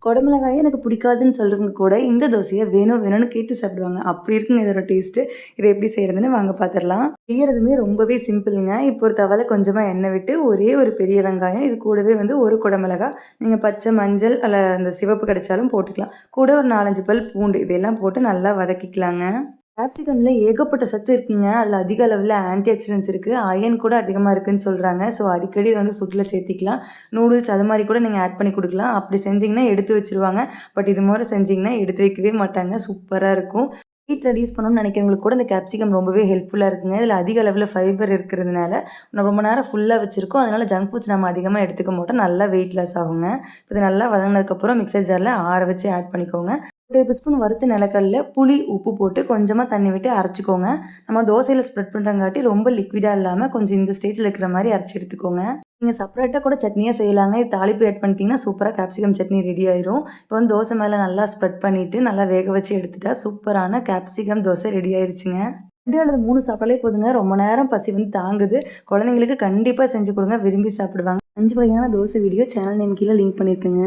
குடமிளகாயே எனக்கு பிடிக்காதுன்னு சொல்றவங்க கூட இந்த தோசைய வேணும் வேணும்னு கேட்டு சாப்பிடுவாங்க. அப்படி இருக்குங்க இதோட டேஸ்ட்டு. இத எப்படி செய்றதுன்னு வாங்க பார்த்துரலாம். செய்யறதுமே ரொம்பவே சிம்பிளுங்க. இப்போ ஒரு தவால கொஞ்சமா எண்ணெய் விட்டு ஒரே ஒரு பெரிய வெங்காயம், இது கூடவே வந்து ஒரு குடமிளகா, நீங்க பச்சை, மஞ்சள் அல்ல அந்த சிவப்பு கிடைச்சாலும் போட்டுக்கலாம். கூட ஒரு 4, 5 பல் பூண்டு இதெல்லாம் போட்டு நல்லா வதக்கிக்கலாங்க. கேப்சிகம்ல ஏகப்பட்ட சத்து இருக்குங்க. அதில அதிக அளவுல ஆன்டி ஆக்ஸிடென்ட்ஸ் இருக்கு. அயர்ன் கூட அதிகமா இருக்குன்னு சொல்றாங்க. ஸோ அடிக்கடி இத வந்து ஃபுட்ல சேர்த்திக்கலாம். நூடுல்ஸ் அது மாரி கூட நீங்க ஆட் பண்ணி குடுக்கலாம். அப்படி செஞ்சீங்கன்னா எடுத்து வச்சுருவாங்க. பட் இது மாரி செஞ்சீங்கன்னா எடுத்து வைக்கவே மாட்டாங்க. சூப்பரா இருக்கும். வெயிட் ரெடியூஸ் பண்ணணும்னு நினைக்கிறவங்களுக்கு கூட இந்த கேப்சிகம் ரொம்பவே ஹெல்ப்ஃபுல்லா இருக்குங்க. இதில அதிக அளவுல ஃபைபர் இருக்கிறதுனால, ரொம்ப நேரம் ஃபுல்லா வச்சிருக்கோம். அதனால ஜங்க் ஃபுட்ஸ் நம்ம அதிகமா எடுத்துக்க மாட்டோம். நல்லா வெயிட் லாஸ் ஆகுங்க. இது நல்லா வதங்குனதுக்கப்புறம் மிக்ஸர் ஜார்ல ஆற வச்சு ஆட் பண்ணிக்கோங்க. 1 டேபிள் ஸ்பூன் வறுத்த நிலக்கடல, புளி, உப்பு போட்டு கொஞ்சமா தண்ணி விட்டு அரைச்சுக்கோங்க. நம்ம தோசையில ஸ்ப்ரெட் பண்றங்காட்டி ரொம்ப லிக்விடா இல்லாம கொஞ்சம் இந்த ஸ்டேஜ்ல இருக்கிற மாரி அரைச்சு எடுத்துக்கோங்க. நீங்க செப்பரேட்டா கூட சட்னியா செய்யலாங்க. இது தாளிப்பு ஆட் பண்ணிட்டீங்கன்னா சூப்பரா கேப்சிகம் சட்னி ரெடி ஆயிரும். இப்போ வந்து தோசை மேல நல்லா ஸ்ப்ரெட் பண்ணிட்டு நல்லா வேக வச்சு எடுத்துட்டா சூப்பரான கேப்சிகம் தோசை ரெடி ஆயிருச்சுங்க. 2 அல்லது 3 சாப்பிட்டாலே போதுங்க. ரொம்ப நேரம் பசி வந்து தாங்குது. குழந்தைங்களுக்கு கண்டிப்பா செஞ்சு கொடுங்க. விரும்பி சாப்பிடுவாங்க. 5 வகையான தோசை வீடியோ சேனல் நேம் கீழ லிங்க் பண்ணியிருக்கேங்க.